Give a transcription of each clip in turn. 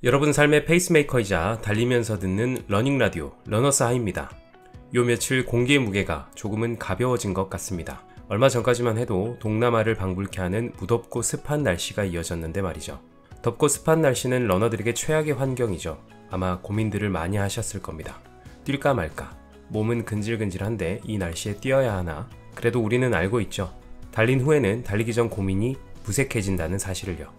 여러분 삶의 페이스메이커이자 달리면서 듣는 러닝라디오 러너스 하이입니다. 요 며칠 공기의 무게가 조금은 가벼워진 것 같습니다. 얼마 전까지만 해도 동남아를 방불케 하는 무덥고 습한 날씨가 이어졌는데 말이죠. 덥고 습한 날씨는 러너들에게 최악의 환경이죠. 아마 고민들을 많이 하셨을 겁니다. 뛸까 말까, 몸은 근질근질한데 이 날씨에 뛰어야 하나. 그래도 우리는 알고 있죠. 달린 후에는 달리기 전 고민이 무색해진다는 사실을요.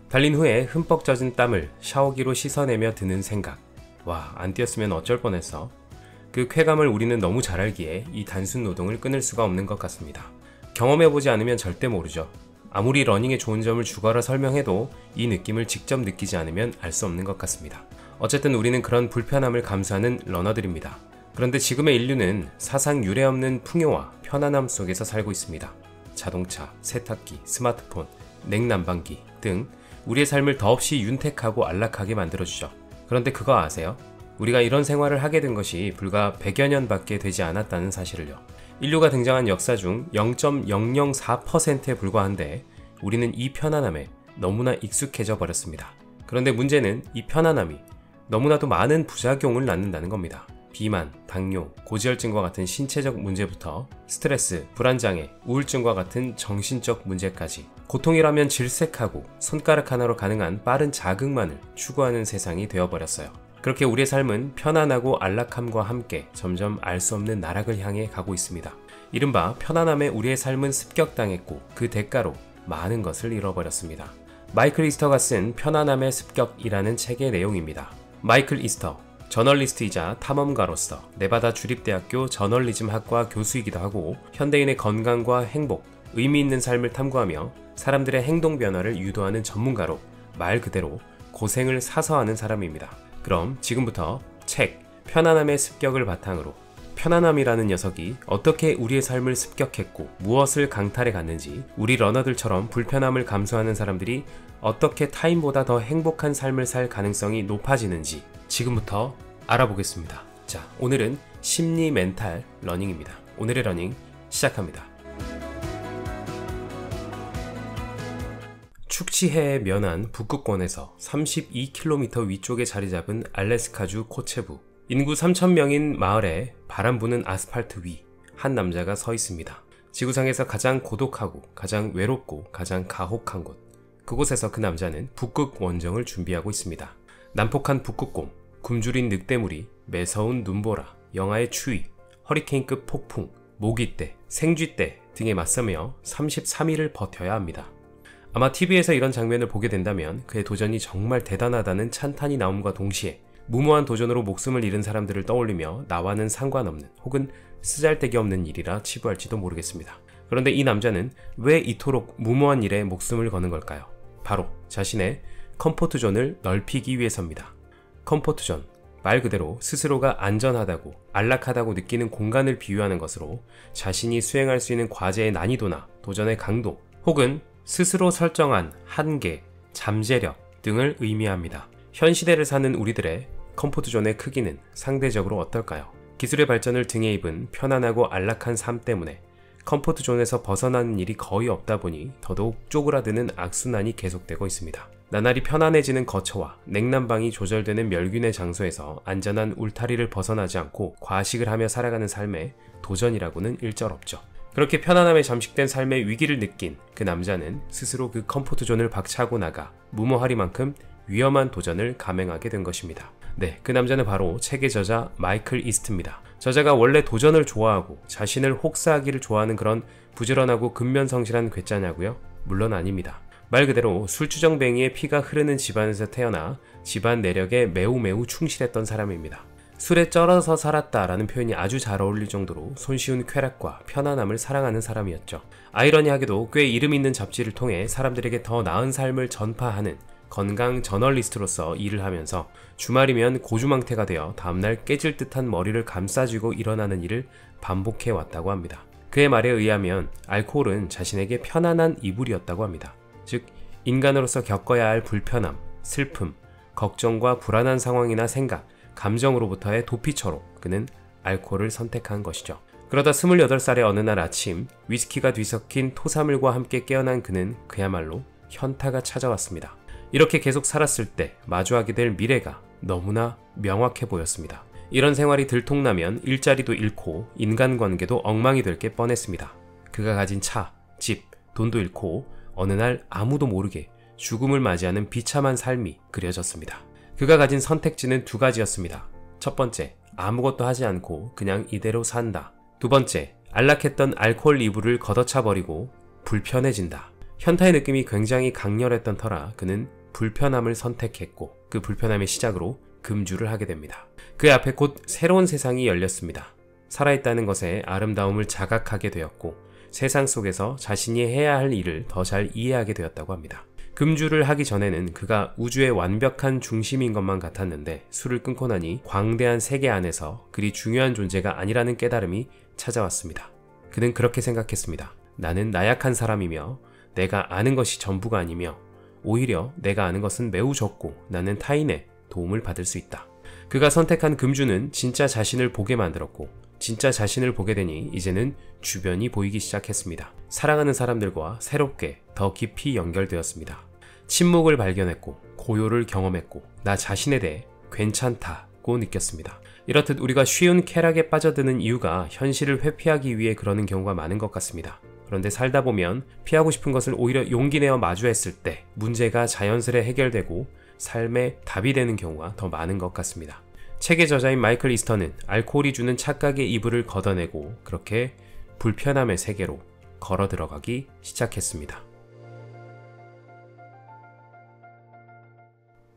달린 후에 흠뻑 젖은 땀을 샤워기로 씻어내며 드는 생각. 와, 안 뛰었으면 어쩔 뻔했어. 그 쾌감을 우리는 너무 잘 알기에 이 단순 노동을 끊을 수가 없는 것 같습니다. 경험해보지 않으면 절대 모르죠. 아무리 러닝의 좋은 점을 죽어라 설명해도 이 느낌을 직접 느끼지 않으면 알 수 없는 것 같습니다. 어쨌든 우리는 그런 불편함을 감수하는 러너들입니다. 그런데 지금의 인류는 사상 유례 없는 풍요와 편안함 속에서 살고 있습니다. 자동차, 세탁기, 스마트폰, 냉난방기 등 우리의 삶을 더없이 윤택하고 안락하게 만들어주죠. 그런데 그거 아세요? 우리가 이런 생활을 하게 된 것이 불과 100여 년밖에 되지 않았다는 사실을요. 인류가 등장한 역사 중 0.004%에 불과한데 우리는 이 편안함에 너무나 익숙해져 버렸습니다. 그런데 문제는 이 편안함이 너무나도 많은 부작용을 낳는다는 겁니다. 비만, 당뇨, 고지혈증과 같은 신체적 문제부터 스트레스, 불안장애, 우울증과 같은 정신적 문제까지 고통이라면 질색하고 손가락 하나로 가능한 빠른 자극만을 추구하는 세상이 되어버렸어요. 그렇게 우리의 삶은 편안하고 안락함과 함께 점점 알 수 없는 나락을 향해 가고 있습니다. 이른바 편안함에 우리의 삶은 습격당했고 그 대가로 많은 것을 잃어버렸습니다. 마이클 이스터가 쓴 편안함의 습격이라는 책의 내용입니다. 마이클 이스터, 저널리스트이자 탐험가로서 네바다 주립대학교 저널리즘학과 교수이기도 하고 현대인의 건강과 행복, 의미 있는 삶을 탐구하며 사람들의 행동 변화를 유도하는 전문가로 말 그대로 고생을 사서 하는 사람입니다. 그럼 지금부터 책 편안함의 습격을 바탕으로 편안함이라는 녀석이 어떻게 우리의 삶을 습격했고 무엇을 강탈해 갔는지, 우리 러너들처럼 불편함을 감수하는 사람들이 어떻게 타인보다 더 행복한 삶을 살 가능성이 높아지는지 지금부터 알아보겠습니다. 자, 오늘은 심리 멘탈 러닝입니다. 오늘의 러닝 시작합니다. 축치해에 면한 북극권에서 32km 위쪽에 자리 잡은 알래스카주 코체부. 인구 3,000명인 마을에 바람 부는 아스팔트 위 한 남자가 서 있습니다. 지구상에서 가장 고독하고 가장 외롭고 가장 가혹한 곳. 그곳에서 그 남자는 북극 원정을 준비하고 있습니다. 난폭한 북극곰, 굶주린 늑대무리, 매서운 눈보라, 영하의 추위, 허리케인급 폭풍, 모기떼, 생쥐떼 등에 맞서며 33일을 버텨야 합니다. 아마 TV에서 이런 장면을 보게 된다면 그의 도전이 정말 대단하다는 찬탄이 나옴과 동시에 무모한 도전으로 목숨을 잃은 사람들을 떠올리며 나와는 상관없는 혹은 쓰잘데기 없는 일이라 치부할지도 모르겠습니다. 그런데 이 남자는 왜 이토록 무모한 일에 목숨을 거는 걸까요? 바로 자신의 컴포트존을 넓히기 위해서입니다. 컴포트존, 말 그대로 스스로가 안전하다고 안락하다고 느끼는 공간을 비유하는 것으로 자신이 수행할 수 있는 과제의 난이도나 도전의 강도 혹은 스스로 설정한 한계, 잠재력 등을 의미합니다. 현 시대를 사는 우리들의 컴포트존의 크기는 상대적으로 어떨까요? 기술의 발전을 등에 입은 편안하고 안락한 삶 때문에 컴포트존에서 벗어나는 일이 거의 없다 보니 더더욱 쪼그라드는 악순환이 계속되고 있습니다. 나날이 편안해지는 거처와 냉난방이 조절되는 멸균의 장소에서 안전한 울타리를 벗어나지 않고 과식을 하며 살아가는 삶에 도전이라고는 일절 없죠. 그렇게 편안함에 잠식된 삶의 위기를 느낀 그 남자는 스스로 그 컴포트존을 박차고 나가 무모하리만큼 위험한 도전을 감행하게 된 것입니다. 네, 그 남자는 바로 책의 저자 마이클 이스트입니다. 저자가 원래 도전을 좋아하고 자신을 혹사하기를 좋아하는 그런 부지런하고 근면성실한 괴짜냐고요? 물론 아닙니다. 말 그대로 술주정뱅이의 피가 흐르는 집안에서 태어나 집안 내력에 매우 충실했던 사람입니다. 술에 쩔어서 살았다라는 표현이 아주 잘 어울릴 정도로 손쉬운 쾌락과 편안함을 사랑하는 사람이었죠. 아이러니하게도 꽤 이름 있는 잡지를 통해 사람들에게 더 나은 삶을 전파하는 건강 저널리스트로서 일을 하면서 주말이면 고주망태가 되어 다음날 깨질 듯한 머리를 감싸쥐고 일어나는 일을 반복해 왔다고 합니다. 그의 말에 의하면 알코올은 자신에게 편안한 이불이었다고 합니다. 즉, 인간으로서 겪어야 할 불편함, 슬픔, 걱정과 불안한 상황이나 생각, 감정으로부터의 도피처로 그는 알코올을 선택한 것이죠. 그러다 28살의 어느 날 아침 위스키가 뒤섞인 토사물과 함께 깨어난 그는 그야말로 현타가 찾아왔습니다. 이렇게 계속 살았을 때 마주하게 될 미래가 너무나 명확해 보였습니다. 이런 생활이 들통나면 일자리도 잃고 인간관계도 엉망이 될 게 뻔했습니다. 그가 가진 차, 집, 돈도 잃고 어느 날 아무도 모르게 죽음을 맞이하는 비참한 삶이 그려졌습니다. 그가 가진 선택지는 두 가지였습니다. 첫 번째, 아무것도 하지 않고 그냥 이대로 산다. 두 번째, 안락했던 알코올 이불을 걷어차버리고 불편해진다. 현타의 느낌이 굉장히 강렬했던 터라 그는 불편함을 선택했고 그 불편함의 시작으로 금주를 하게 됩니다. 그 앞에 곧 새로운 세상이 열렸습니다. 살아있다는 것의 아름다움을 자각하게 되었고 세상 속에서 자신이 해야 할 일을 더 잘 이해하게 되었다고 합니다. 금주를 하기 전에는 그가 우주의 완벽한 중심인 것만 같았는데 술을 끊고 나니 광대한 세계 안에서 그리 중요한 존재가 아니라는 깨달음이 찾아왔습니다. 그는 그렇게 생각했습니다. 나는 나약한 사람이며 내가 아는 것이 전부가 아니며 오히려 내가 아는 것은 매우 적고 나는 타인의 도움을 받을 수 있다. 그가 선택한 금주는 진짜 자신을 보게 만들었고 진짜 자신을 보게 되니 이제는 주변이 보이기 시작했습니다. 사랑하는 사람들과 새롭게 더 깊이 연결되었습니다. 침묵을 발견했고 고요를 경험했고 나 자신에 대해 괜찮다고 느꼈습니다. 이렇듯 우리가 쉬운 쾌락에 빠져드는 이유가 현실을 회피하기 위해 그러는 경우가 많은 것 같습니다. 그런데 살다 보면 피하고 싶은 것을 오히려 용기 내어 마주했을 때 문제가 자연스레 해결되고 삶의 답이 되는 경우가 더 많은 것 같습니다. 책의 저자인 마이클 이스터는 알코올이 주는 착각의 이불을 걷어내고 그렇게 불편함의 세계로 걸어 들어가기 시작했습니다.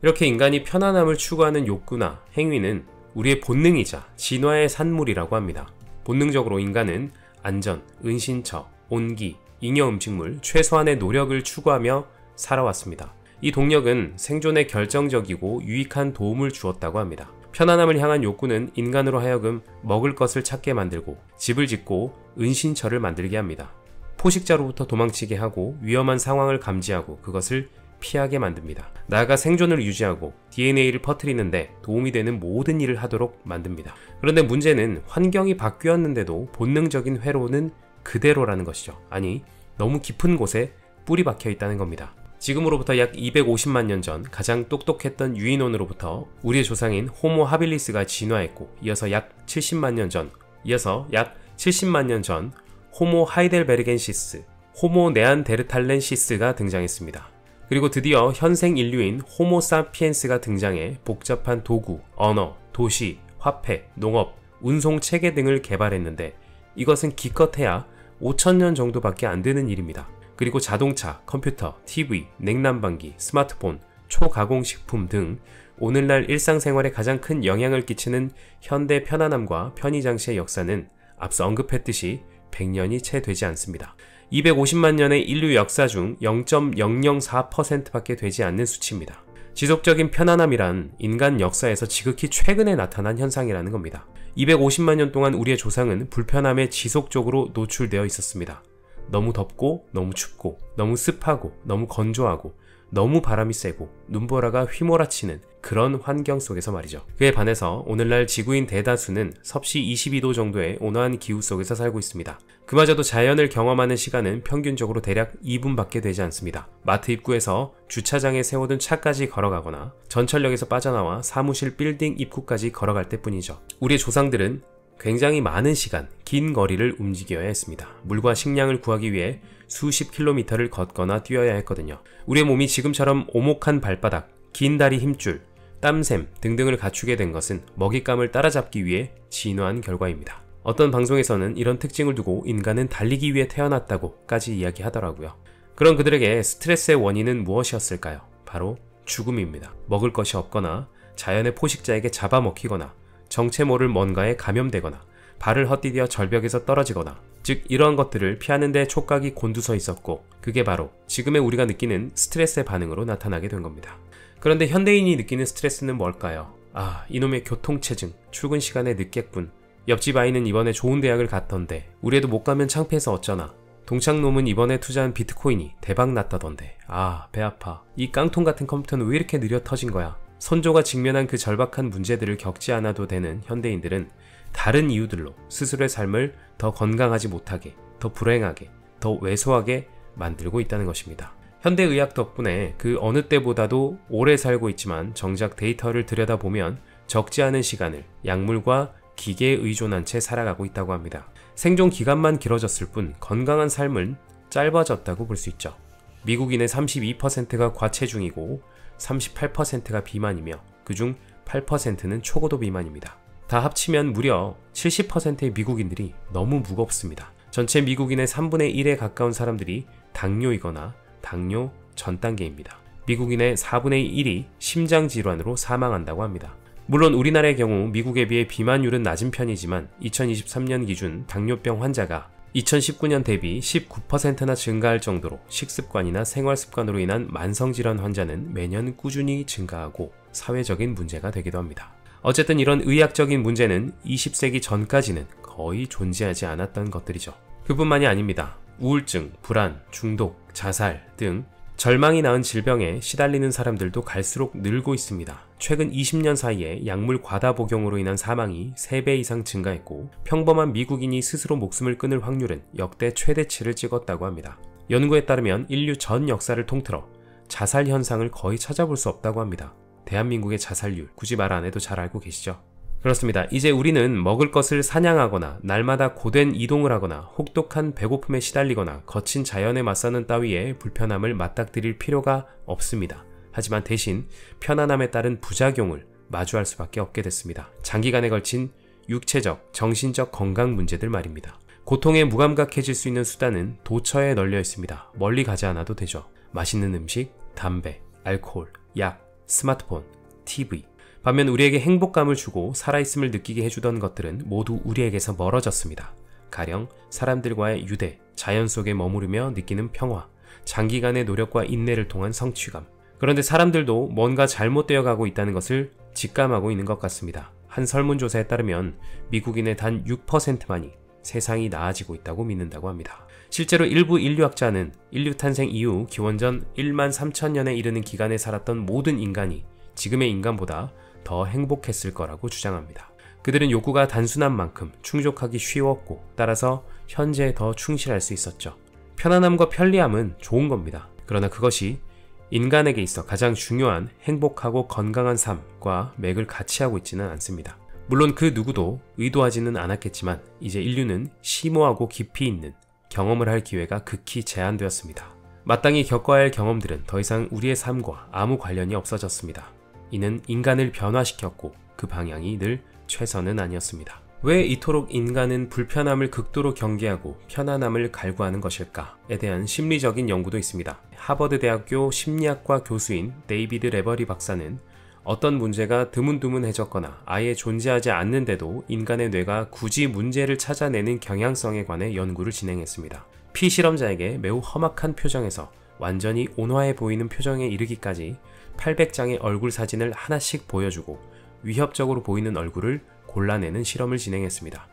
이렇게 인간이 편안함을 추구하는 욕구나 행위는 우리의 본능이자 진화의 산물이라고 합니다. 본능적으로 인간은 안전, 은신처, 온기, 잉여 음식물, 최소한의 노력을 추구하며 살아왔습니다. 이 동력은 생존에 결정적이고 유익한 도움을 주었다고 합니다. 편안함을 향한 욕구는 인간으로 하여금 먹을 것을 찾게 만들고 집을 짓고 은신처를 만들게 합니다. 포식자로부터 도망치게 하고 위험한 상황을 감지하고 그것을 피하게 만듭니다. 나아가 생존을 유지하고 DNA를 퍼뜨리는데 도움이 되는 모든 일을 하도록 만듭니다. 그런데 문제는 환경이 바뀌었는데도 본능적인 회로는 그대로라는 것이죠. 아니, 너무 깊은 곳에 뿌리 박혀 있다는 겁니다. 지금으로부터 약 250만 년 전 가장 똑똑했던 유인원으로부터 우리의 조상인 호모 하빌리스가 진화했고 이어서 약 70만 년 전 호모 하이델베르겐시스, 호모 네안데르탈렌시스가 등장했습니다. 그리고 드디어 현생 인류인 호모 사피엔스가 등장해 복잡한 도구, 언어, 도시, 화폐, 농업, 운송 체계 등을 개발했는데 이것은 기껏해야 5,000년 정도밖에 안 되는 일입니다. 그리고 자동차, 컴퓨터, TV, 냉난방기, 스마트폰, 초가공식품 등 오늘날 일상생활에 가장 큰 영향을 끼치는 현대 편안함과 편의장치의 역사는 앞서 언급했듯이 100년이 채 되지 않습니다. 250만 년의 인류 역사 중 0.004%밖에 되지 않는 수치입니다. 지속적인 편안함이란 인간 역사에서 지극히 최근에 나타난 현상이라는 겁니다. 250만 년 동안 우리의 조상은 불편함에 지속적으로 노출되어 있었습니다. 너무 덥고 너무 춥고 너무 습하고 너무 건조하고 너무 바람이 세고 눈보라가 휘몰아치는 그런 환경 속에서 말이죠. 그에 반해서 오늘날 지구인 대다수는 섭씨 22도 정도의 온화한 기후 속에서 살고 있습니다. 그마저도 자연을 경험하는 시간은 평균적으로 대략 2분밖에 되지 않습니다. 마트 입구에서 주차장에 세워둔 차까지 걸어가거나 전철역에서 빠져나와 사무실 빌딩 입구까지 걸어갈 때뿐이죠. 우리의 조상들은 굉장히 많은 시간, 긴 거리를 움직여야 했습니다. 물과 식량을 구하기 위해 수십 킬로미터를 걷거나 뛰어야 했거든요. 우리의 몸이 지금처럼 오목한 발바닥, 긴 다리 힘줄, 땀샘 등등을 갖추게 된 것은 먹잇감을 따라잡기 위해 진화한 결과입니다. 어떤 방송에서는 이런 특징을 두고 인간은 달리기 위해 태어났다고까지 이야기하더라고요. 그런 그들에게 스트레스의 원인은 무엇이었을까요? 바로 죽음입니다. 먹을 것이 없거나 자연의 포식자에게 잡아먹히거나 정체 모를 뭔가에 감염되거나 발을 헛디뎌 절벽에서 떨어지거나 즉 이러한 것들을 피하는 데 촉각이 곤두서 있었고 그게 바로 지금의 우리가 느끼는 스트레스의 반응으로 나타나게 된 겁니다. 그런데 현대인이 느끼는 스트레스는 뭘까요? 이놈의 교통체증, 출근 시간에 늦겠군, 옆집 아이는 이번에 좋은 대학을 갔던데 우리 애도 못 가면 창피해서 어쩌나, 동창놈은 이번에 투자한 비트코인이 대박 났다던데 배 아파, 이 깡통 같은 컴퓨터는 왜 이렇게 느려 터진 거야. 선조가 직면한 그 절박한 문제들을 겪지 않아도 되는 현대인들은 다른 이유들로 스스로의 삶을 더 건강하지 못하게, 더 불행하게, 더 왜소하게 만들고 있다는 것입니다. 현대의학 덕분에 그 어느 때보다도 오래 살고 있지만 정작 데이터를 들여다보면 적지 않은 시간을 약물과 기계에 의존한 채 살아가고 있다고 합니다. 생존 기간만 길어졌을 뿐 건강한 삶은 짧아졌다고 볼 수 있죠. 미국인의 32%가 과체중이고 38%가 비만이며 그중 8%는 초고도 비만입니다. 다 합치면 무려 70%의 미국인들이 너무 무겁습니다. 전체 미국인의 3분의 1에 가까운 사람들이 당뇨이거나 당뇨 전 단계입니다. 미국인의 4분의 1이 심장질환으로 사망한다고 합니다. 물론 우리나라의 경우 미국에 비해 비만율은 낮은 편이지만 2023년 기준 당뇨병 환자가 2019년 대비 19%나 증가할 정도로 식습관이나 생활습관으로 인한 만성질환 환자는 매년 꾸준히 증가하고 사회적인 문제가 되기도 합니다. 어쨌든 이런 의학적인 문제는 20세기 전까지는 거의 존재하지 않았던 것들이죠. 그뿐만이 아닙니다. 우울증, 불안, 중독, 자살 등 절망이 낳은 질병에 시달리는 사람들도 갈수록 늘고 있습니다. 최근 20년 사이에 약물 과다 복용으로 인한 사망이 3배 이상 증가했고 평범한 미국인이 스스로 목숨을 끊을 확률은 역대 최대치를 찍었다고 합니다. 연구에 따르면 인류 전 역사를 통틀어 자살 현상을 거의 찾아볼 수 없다고 합니다. 대한민국의 자살률 굳이 말 안 해도 잘 알고 계시죠? 그렇습니다. 이제 우리는 먹을 것을 사냥하거나 날마다 고된 이동을 하거나 혹독한 배고픔에 시달리거나 거친 자연에 맞서는 따위의 불편함을 맞닥뜨릴 필요가 없습니다. 하지만 대신 편안함에 따른 부작용을 마주할 수밖에 없게 됐습니다. 장기간에 걸친 육체적, 정신적 건강 문제들 말입니다. 고통에 무감각해질 수 있는 수단은 도처에 널려 있습니다. 멀리 가지 않아도 되죠. 맛있는 음식, 담배, 알코올, 약, 스마트폰, TV. 반면 우리에게 행복감을 주고 살아있음을 느끼게 해주던 것들은 모두 우리에게서 멀어졌습니다. 가령 사람들과의 유대, 자연 속에 머무르며 느끼는 평화, 장기간의 노력과 인내를 통한 성취감. 그런데 사람들도 뭔가 잘못되어 가고 있다는 것을 직감하고 있는 것 같습니다. 한 설문조사에 따르면 미국인의 단 6%만이 세상이 나아지고 있다고 믿는다고 합니다. 실제로 일부 인류학자는 인류 탄생 이후 기원전 1만 3천년에 이르는 기간에 살았던 모든 인간이 지금의 인간보다 더 행복했을 거라고 주장합니다. 그들은 욕구가 단순한 만큼 충족하기 쉬웠고 따라서 현재에 더 충실할 수 있었죠. 편안함과 편리함은 좋은 겁니다. 그러나 그것이 인간에게 있어 가장 중요한 행복하고 건강한 삶과 맥을 같이 하고 있지는 않습니다. 물론 그 누구도 의도하지는 않았겠지만 이제 인류는 심오하고 깊이 있는 경험을 할 기회가 극히 제한되었습니다. 마땅히 겪어야 할 경험들은 더 이상 우리의 삶과 아무 관련이 없어졌습니다. 이는 인간을 변화시켰고 그 방향이 늘 최선은 아니었습니다. 왜 이토록 인간은 불편함을 극도로 경계하고 편안함을 갈구하는 것일까에 대한 심리적인 연구도 있습니다. 하버드 대학교 심리학과 교수인 데이비드 레버리 박사는 어떤 문제가 드문드문해졌거나 아예 존재하지 않는데도 인간의 뇌가 굳이 문제를 찾아내는 경향성에 관해 연구를 진행했습니다. 피실험자에게 매우 험악한 표정에서 완전히 온화해 보이는 표정에 이르기까지 800장의 얼굴 사진을 하나씩 보여주고 위협적으로 보이는 얼굴을 골라내는 실험을 진행했습니다.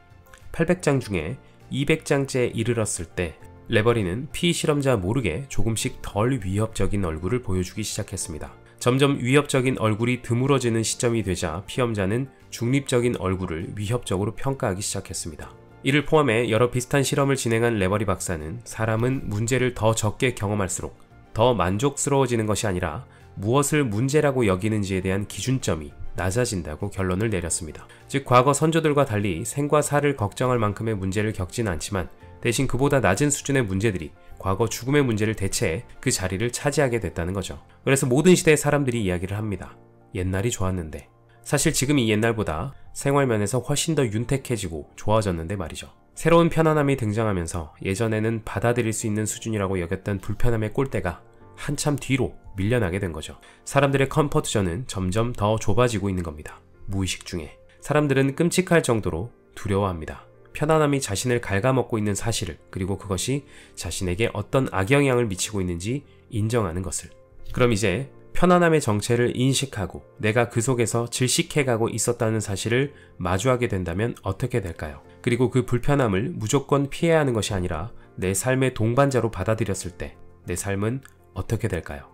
800장 중에 200장째에 이르렀을 때 레버리는 피실험자 모르게 조금씩 덜 위협적인 얼굴을 보여주기 시작했습니다. 점점 위협적인 얼굴이 드물어지는 시점이 되자 피험자는 중립적인 얼굴을 위협적으로 평가하기 시작했습니다. 이를 포함해 여러 비슷한 실험을 진행한 레버리 박사는 사람은 문제를 더 적게 경험할수록 더 만족스러워지는 것이 아니라 무엇을 문제라고 여기는지에 대한 기준점이 낮아진다고 결론을 내렸습니다. 즉 과거 선조들과 달리 생과 사를 걱정할 만큼의 문제를 겪지는 않지만 대신 그보다 낮은 수준의 문제들이 과거 죽음의 문제를 대체해 그 자리를 차지하게 됐다는 거죠. 그래서 모든 시대의 사람들이 이야기를 합니다. 옛날이 좋았는데. 사실 지금 이 옛날보다 생활면에서 훨씬 더 윤택해지고 좋아졌는데 말이죠. 새로운 편안함이 등장하면서 예전에는 받아들일 수 있는 수준이라고 여겼던 불편함의 꼴대가 한참 뒤로 밀려나게 된 거죠. 사람들의 컴포트존은 점점 더 좁아지고 있는 겁니다. 무의식 중에. 사람들은 끔찍할 정도로 두려워합니다. 편안함이 자신을 갉아먹고 있는 사실을, 그리고 그것이 자신에게 어떤 악영향을 미치고 있는지 인정하는 것을. 그럼 이제 편안함의 정체를 인식하고 내가 그 속에서 질식해가고 있었다는 사실을 마주하게 된다면 어떻게 될까요? 그리고 그 불편함을 무조건 피해야 하는 것이 아니라 내 삶의 동반자로 받아들였을 때 내 삶은 어떻게 될까요?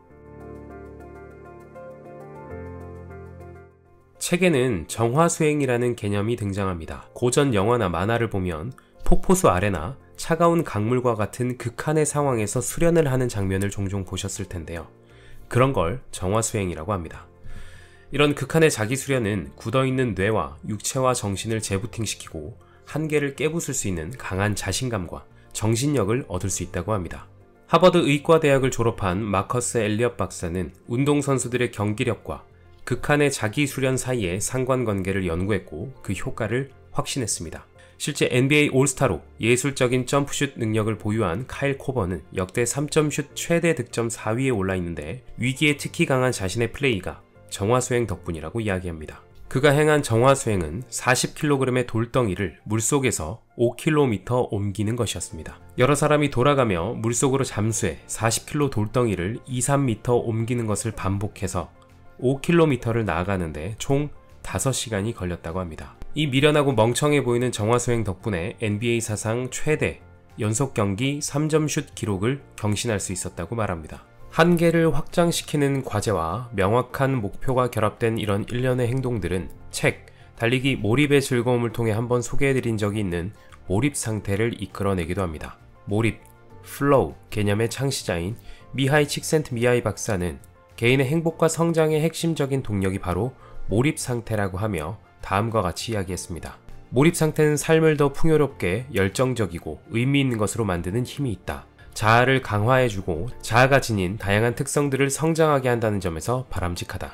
책에는 정화수행이라는 개념이 등장합니다. 고전 영화나 만화를 보면 폭포수 아래나 차가운 강물과 같은 극한의 상황에서 수련을 하는 장면을 종종 보셨을 텐데요. 그런 걸 정화수행이라고 합니다. 이런 극한의 자기수련은 굳어있는 뇌와 육체와 정신을 재부팅시키고 한계를 깨부술 수 있는 강한 자신감과 정신력을 얻을 수 있다고 합니다. 하버드 의과대학을 졸업한 마커스 엘리엇 박사는 운동선수들의 경기력과 극한의 자기수련 사이의 상관관계를 연구했고 그 효과를 확신했습니다. 실제 NBA 올스타로 예술적인 점프슛 능력을 보유한 카일 코버는 역대 3점슛 최대 득점 4위에 올라 있는데 위기에 특히 강한 자신의 플레이가 정화수행 덕분이라고 이야기합니다. 그가 행한 정화수행은 40kg의 돌덩이를 물속에서 5km 옮기는 것이었습니다. 여러 사람이 돌아가며 물속으로 잠수해 40kg 돌덩이를 2-3m 옮기는 것을 반복해서 5km를 나아가는데 총 5시간이 걸렸다고 합니다. 이 미련하고 멍청해 보이는 정화수행 덕분에 NBA 사상 최대 연속 경기 3점슛 기록을 경신할 수 있었다고 말합니다. 한계를 확장시키는 과제와 명확한 목표가 결합된 이런 일련의 행동들은 책 달리기 몰입의 즐거움을 통해 한번 소개해드린 적이 있는 몰입 상태를 이끌어내기도 합니다. 몰입, 플로우 개념의 창시자인 미하이 칙센트미하이 박사는 개인의 행복과 성장의 핵심적인 동력이 바로 몰입 상태라고 하며 다음과 같이 이야기했습니다. 몰입 상태는 삶을 더 풍요롭게 열정적이고 의미 있는 것으로 만드는 힘이 있다. 자아를 강화해주고 자아가 지닌 다양한 특성들을 성장하게 한다는 점에서 바람직하다.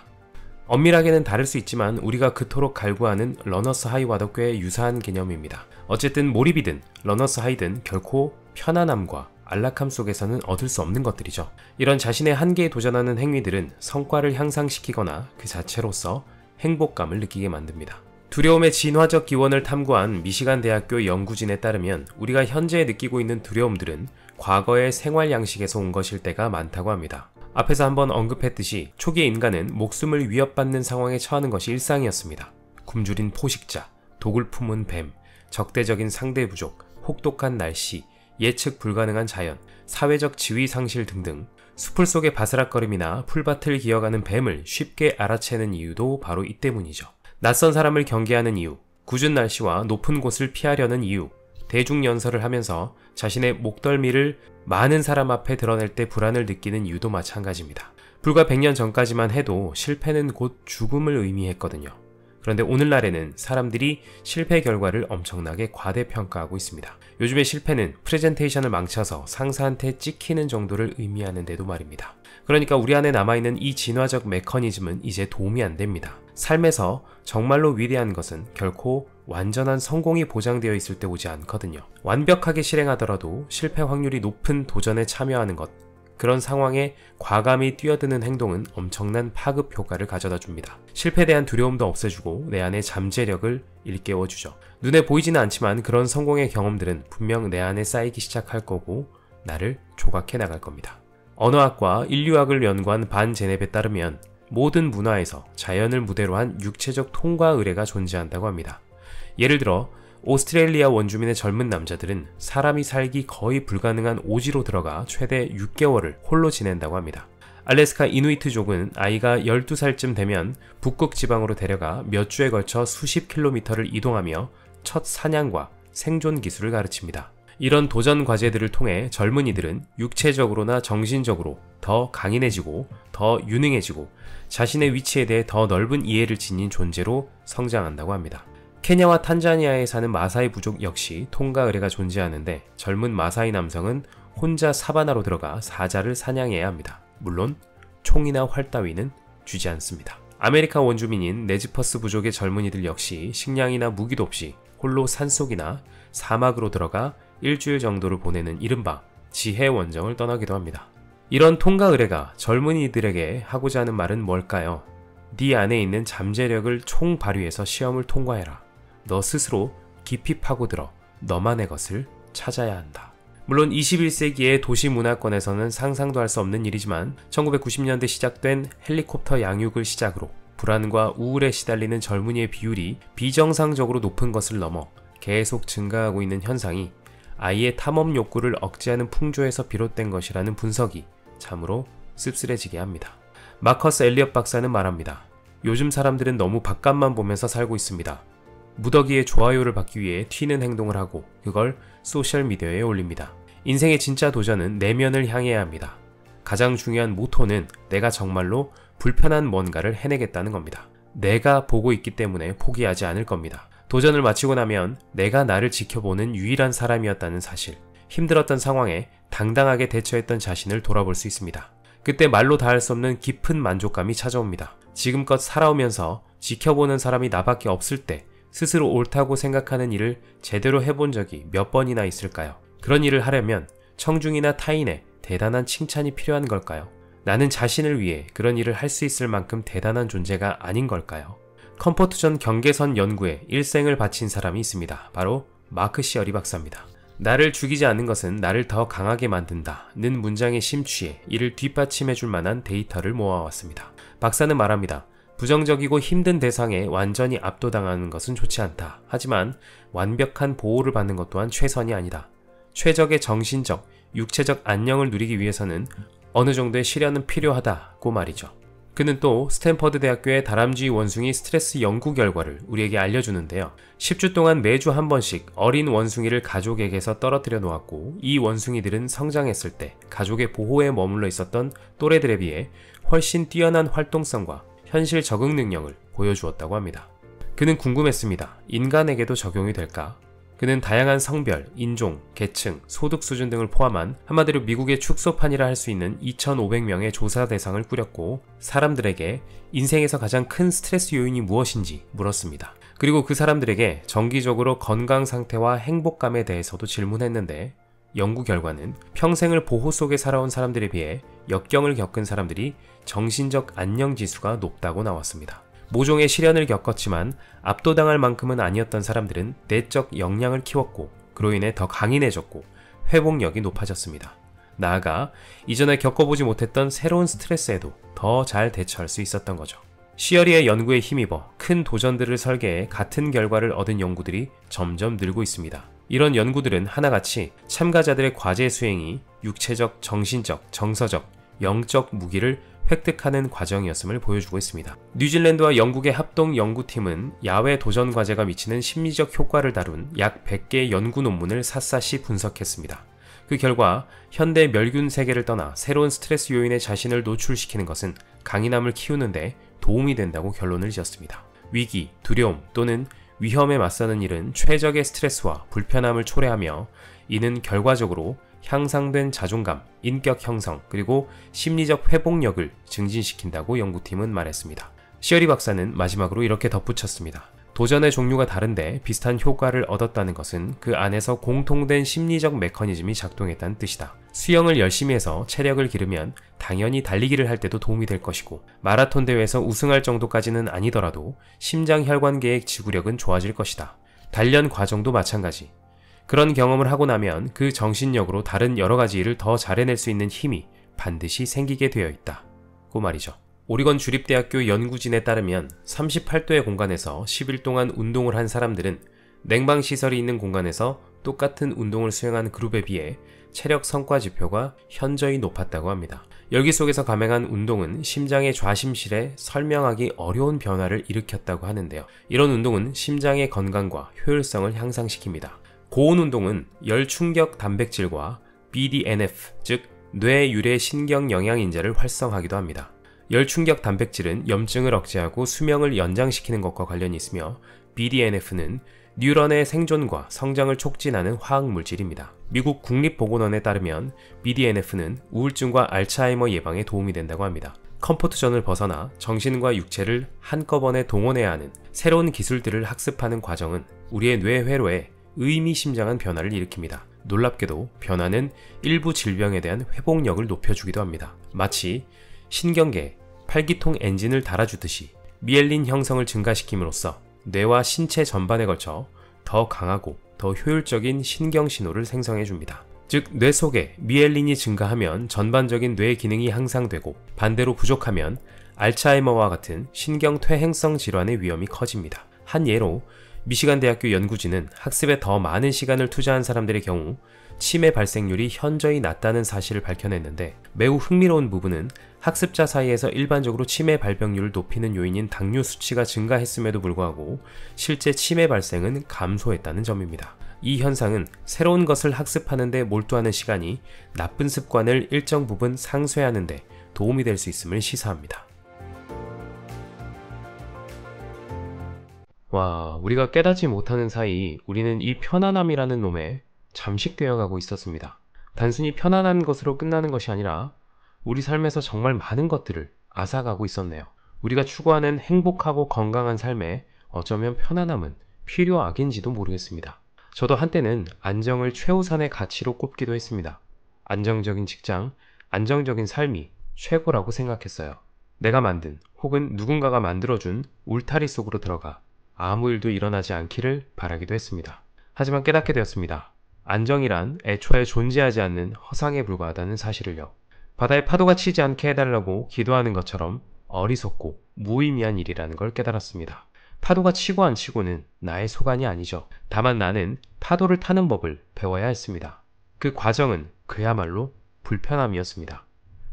엄밀하게는 다를 수 있지만 우리가 그토록 갈구하는 러너스 하이와도 꽤 유사한 개념입니다. 어쨌든 몰입이든 러너스 하이든 결코 편안함과 안락함 속에서는 얻을 수 없는 것들이죠. 이런 자신의 한계에 도전하는 행위들은 성과를 향상시키거나 그 자체로서 행복감을 느끼게 만듭니다. 두려움의 진화적 기원을 탐구한 미시간 대학교 연구진에 따르면 우리가 현재 느끼고 있는 두려움들은 과거의 생활 양식에서 온 것일 때가 많다고 합니다. 앞에서 한번 언급했듯이 초기의 인간은 목숨을 위협받는 상황에 처하는 것이 일상이었습니다. 굶주린 포식자, 독을 품은 뱀, 적대적인 상대 부족, 혹독한 날씨, 예측 불가능한 자연, 사회적 지위 상실 등등 숲을 속의 바스락거림이나 풀밭을 기어가는 뱀을 쉽게 알아채는 이유도 바로 이 때문이죠. 낯선 사람을 경계하는 이유, 궂은 날씨와 높은 곳을 피하려는 이유, 대중연설을 하면서 자신의 목덜미를 많은 사람 앞에 드러낼 때 불안을 느끼는 이유도 마찬가지입니다. 불과 100년 전까지만 해도 실패는 곧 죽음을 의미했거든요. 그런데 오늘날에는 사람들이 실패 결과를 엄청나게 과대평가하고 있습니다. 요즘의 실패는 프레젠테이션을 망쳐서 상사한테 찍히는 정도를 의미하는데도 말입니다. 그러니까 우리 안에 남아있는 이 진화적 메커니즘은 이제 도움이 안 됩니다. 삶에서 정말로 위대한 것은 결코 완전한 성공이 보장되어 있을 때 오지 않거든요. 완벽하게 실행하더라도 실패 확률이 높은 도전에 참여하는 것, 그런 상황에 과감히 뛰어드는 행동은 엄청난 파급 효과를 가져다 줍니다. 실패에 대한 두려움도 없애주고 내 안의 잠재력을 일깨워주죠. 눈에 보이지는 않지만 그런 성공의 경험들은 분명 내 안에 쌓이기 시작할 거고 나를 조각해 나갈 겁니다. 언어학과 인류학을 연구한 반 제넵에 따르면 모든 문화에서 자연을 무대로 한 육체적 통과 의례가 존재한다고 합니다. 예를 들어 오스트레일리아 원주민의 젊은 남자들은 사람이 살기 거의 불가능한 오지로 들어가 최대 6개월을 홀로 지낸다고 합니다. 알래스카 이누이트족은 아이가 12살쯤 되면 북극 지방으로 데려가 몇 주에 걸쳐 수십 킬로미터를 이동하며 첫 사냥과 생존 기술을 가르칩니다. 이런 도전 과제들을 통해 젊은이들은 육체적으로나 정신적으로 더 강인해지고 더 유능해지고 자신의 위치에 대해 더 넓은 이해를 지닌 존재로 성장한다고 합니다. 케냐와 탄자니아에 사는 마사이 부족 역시 통과 의례가 존재하는데 젊은 마사이 남성은 혼자 사바나로 들어가 사자를 사냥해야 합니다. 물론 총이나 활 따위는 쥐지 않습니다. 아메리카 원주민인 네즈퍼스 부족의 젊은이들 역시 식량이나 무기도 없이 홀로 산속이나 사막으로 들어가 일주일 정도를 보내는 이른바 지혜 원정을 떠나기도 합니다. 이런 통과 의례가 젊은이들에게 하고자 하는 말은 뭘까요? 네 안에 있는 잠재력을 총발휘해서 시험을 통과해라. 너 스스로 깊이 파고들어 너만의 것을 찾아야 한다. 물론 21세기의 도시 문화권에서는 상상도 할 수 없는 일이지만 1990년대 시작된 헬리콥터 양육을 시작으로 불안과 우울에 시달리는 젊은이의 비율이 비정상적으로 높은 것을 넘어 계속 증가하고 있는 현상이 아이의 탐험 욕구를 억제하는 풍조에서 비롯된 것이라는 분석이 참으로 씁쓸해지게 합니다. 마커스 엘리엇 박사는 말합니다. 요즘 사람들은 너무 바깥만 보면서 살고 있습니다. 무더기에 좋아요를 받기 위해 튀는 행동을 하고 그걸 소셜미디어에 올립니다. 인생의 진짜 도전은 내면을 향해야 합니다. 가장 중요한 모토는 내가 정말로 불편한 뭔가를 해내겠다는 겁니다. 내가 보고 있기 때문에 포기하지 않을 겁니다. 도전을 마치고 나면 내가 나를 지켜보는 유일한 사람이었다는 사실, 힘들었던 상황에 당당하게 대처했던 자신을 돌아볼 수 있습니다. 그때 말로 다할 수 없는 깊은 만족감이 찾아옵니다. 지금껏 살아오면서 지켜보는 사람이 나밖에 없을 때 스스로 옳다고 생각하는 일을 제대로 해본 적이 몇 번이나 있을까요? 그런 일을 하려면 청중이나 타인의 대단한 칭찬이 필요한 걸까요? 나는 자신을 위해 그런 일을 할 수 있을 만큼 대단한 존재가 아닌 걸까요? 컴포트존 경계선 연구에 일생을 바친 사람이 있습니다. 바로 마크 시어리 박사입니다. 나를 죽이지 않는 것은 나를 더 강하게 만든다 는 문장에 심취해 이를 뒷받침해 줄 만한 데이터를 모아왔습니다. 박사는 말합니다. 부정적이고 힘든 대상에 완전히 압도당하는 것은 좋지 않다. 하지만 완벽한 보호를 받는 것 또한 최선이 아니다. 최적의 정신적, 육체적 안녕을 누리기 위해서는 어느 정도의 시련은 필요하다고 말이죠. 그는 또 스탠퍼드 대학교의 다람쥐 원숭이 스트레스 연구 결과를 우리에게 알려주는데요. 10주 동안 매주 한 번씩 어린 원숭이를 가족에게서 떨어뜨려 놓았고 이 원숭이들은 성장했을 때 가족의 보호에 머물러 있었던 또래들에 비해 훨씬 뛰어난 활동성과 현실 적응 능력을 보여주었다고 합니다. 그는 궁금했습니다. 인간에게도 적용이 될까? 그는 다양한 성별, 인종, 계층, 소득 수준 등을 포함한 한마디로 미국의 축소판이라 할 수 있는 2,500명의 조사 대상을 꾸렸고 사람들에게 인생에서 가장 큰 스트레스 요인이 무엇인지 물었습니다. 그리고 그 사람들에게 정기적으로 건강 상태와 행복감에 대해서도 질문했는데 연구 결과는 평생을 보호 속에 살아온 사람들에 비해 역경을 겪은 사람들이 정신적 안녕 지수가 높다고 나왔습니다. 모종의 시련을 겪었지만 압도당할 만큼은 아니었던 사람들은 내적 역량을 키웠고 그로 인해 더 강인해졌고 회복력이 높아졌습니다. 나아가 이전에 겪어보지 못했던 새로운 스트레스에도 더 잘 대처할 수 있었던 거죠. 시어리의 연구에 힘입어 큰 도전들을 설계해 같은 결과를 얻은 연구들이 점점 늘고 있습니다. 이런 연구들은 하나같이 참가자들의 과제 수행이 육체적, 정신적, 정서적, 영적 무기를 획득하는 과정이었음을 보여주고 있습니다. 뉴질랜드와 영국의 합동 연구팀은 야외 도전 과제가 미치는 심리적 효과를 다룬 약 100개의 연구 논문을 샅샅이 분석했습니다. 그 결과 현대 멸균 세계를 떠나 새로운 스트레스 요인에 자신을 노출시키는 것은 강인함을 키우는데 도움이 된다고 결론을 지었습니다. 위기, 두려움 또는 위험에 맞서는 일은 최적의 스트레스와 불편함을 초래하며 이는 결과적으로 향상된 자존감, 인격 형성, 그리고 심리적 회복력을 증진시킨다고 연구팀은 말했습니다. 시어리 박사는 마지막으로 이렇게 덧붙였습니다. 도전의 종류가 다른데 비슷한 효과를 얻었다는 것은 그 안에서 공통된 심리적 메커니즘이 작동했다는 뜻이다. 수영을 열심히 해서 체력을 기르면 당연히 달리기를 할 때도 도움이 될 것이고 마라톤 대회에서 우승할 정도까지는 아니더라도 심장혈관계의 지구력은 좋아질 것이다. 단련 과정도 마찬가지. 그런 경험을 하고 나면 그 정신력으로 다른 여러가지 일을 더 잘해낼 수 있는 힘이 반드시 생기게 되어 있다고 말이죠. 오리건 주립대학교 연구진에 따르면 38도의 공간에서 10일 동안 운동을 한 사람들은 냉방시설이 있는 공간에서 똑같은 운동을 수행한 그룹에 비해 체력 성과 지표가 현저히 높았다고 합니다. 열기 속에서 감행한 운동은 심장의 좌심실에 설명하기 어려운 변화를 일으켰다고 하는데요. 이런 운동은 심장의 건강과 효율성을 향상시킵니다. 고온 운동은 열충격 단백질과 BDNF, 즉 뇌유래 신경 영양인자를 활성화하기도 합니다. 열충격 단백질은 염증을 억제하고 수명을 연장시키는 것과 관련이 있으며 BDNF는 뉴런의 생존과 성장을 촉진하는 화학물질입니다. 미국 국립보건원에 따르면 BDNF는 우울증과 알츠하이머 예방에 도움이 된다고 합니다. 컴포트존을 벗어나 정신과 육체를 한꺼번에 동원해야 하는 새로운 기술들을 학습하는 과정은 우리의 뇌 회로에 의미심장한 변화를 일으킵니다. 놀랍게도 변화는 일부 질병에 대한 회복력을 높여주기도 합니다. 마치 신경계에 팔기통 엔진을 달아주듯이 미엘린 형성을 증가시킴으로써 뇌와 신체 전반에 걸쳐 더 강하고 더 효율적인 신경신호를 생성해줍니다. 즉, 뇌 속에 미엘린이 증가하면 전반적인 뇌 기능이 향상되고 반대로 부족하면 알츠하이머와 같은 신경퇴행성 질환의 위험이 커집니다. 한 예로 미시간 대학교 연구진은 학습에 더 많은 시간을 투자한 사람들의 경우 치매 발생률이 현저히 낮다는 사실을 밝혀냈는데, 매우 흥미로운 부분은 학습자 사이에서 일반적으로 치매 발병률을 높이는 요인인 당뇨 수치가 증가했음에도 불구하고 실제 치매 발생은 감소했다는 점입니다. 이 현상은 새로운 것을 학습하는 데 몰두하는 시간이 나쁜 습관을 일정 부분 상쇄하는 데 도움이 될 수 있음을 시사합니다. 와, 우리가 깨닫지 못하는 사이 우리는 이 편안함이라는 놈에 잠식되어 가고 있었습니다. 단순히 편안한 것으로 끝나는 것이 아니라 우리 삶에서 정말 많은 것들을 앗아가고 있었네요. 우리가 추구하는 행복하고 건강한 삶에 어쩌면 편안함은 필요악인지도 모르겠습니다. 저도 한때는 안정을 최우선의 가치로 꼽기도 했습니다. 안정적인 직장, 안정적인 삶이 최고라고 생각했어요. 내가 만든 혹은 누군가가 만들어준 울타리 속으로 들어가 아무 일도 일어나지 않기를 바라기도 했습니다. 하지만 깨닫게 되었습니다. 안정이란 애초에 존재하지 않는 허상에 불과하다는 사실을요. 바다에 파도가 치지 않게 해달라고 기도하는 것처럼 어리석고 무의미한 일이라는 걸 깨달았습니다. 파도가 치고 안 치고는 나의 소관이 아니죠. 다만 나는 파도를 타는 법을 배워야 했습니다. 그 과정은 그야말로 불편함이었습니다.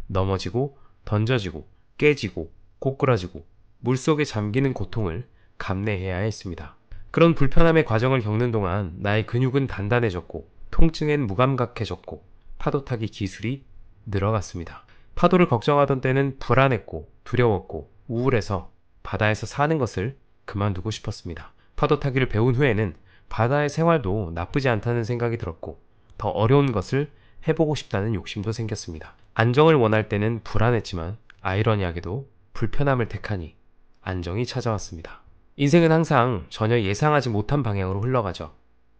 넘어지고 던져지고 깨지고 고꾸라지고 물속에 잠기는 고통을 감내해야 했습니다. 그런 불편함의 과정을 겪는 동안 나의 근육은 단단해졌고 통증엔 무감각해졌고 파도 타기 기술이 늘어갔습니다. 파도를 걱정하던 때는 불안했고 두려웠고 우울해서 바다에서 사는 것을 그만두고 싶었습니다. 파도 타기를 배운 후에는 바다의 생활도 나쁘지 않다는 생각이 들었고 더 어려운 것을 해보고 싶다는 욕심도 생겼습니다. 안정을 원할 때는 불안했지만 아이러니하게도 불편함을 택하니 안정이 찾아왔습니다. 인생은 항상 전혀 예상하지 못한 방향으로 흘러가죠.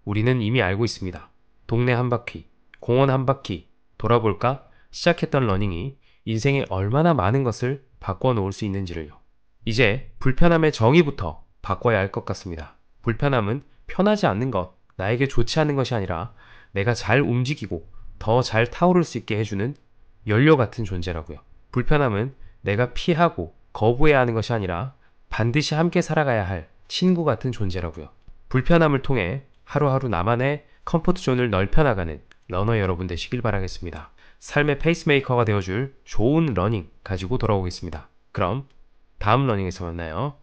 우리는 이미 알고 있습니다. 동네 한 바퀴, 공원 한 바퀴 돌아볼까 시작했던 러닝이 인생에 얼마나 많은 것을 바꿔놓을 수 있는지를요. 이제 불편함의 정의부터 바꿔야 할 것 같습니다. 불편함은 편하지 않는 것, 나에게 좋지 않은 것이 아니라 내가 잘 움직이고 더 잘 타오를 수 있게 해주는 연료 같은 존재라고요. 불편함은 내가 피하고 거부해야 하는 것이 아니라 반드시 함께 살아가야 할 친구 같은 존재라고요. 불편함을 통해 하루하루 나만의 컴포트 존을 넓혀나가는 러너 여러분 되시길 바라겠습니다. 삶의 페이스메이커가 되어줄 좋은 러닝 가지고 돌아오겠습니다. 그럼 다음 러닝에서 만나요.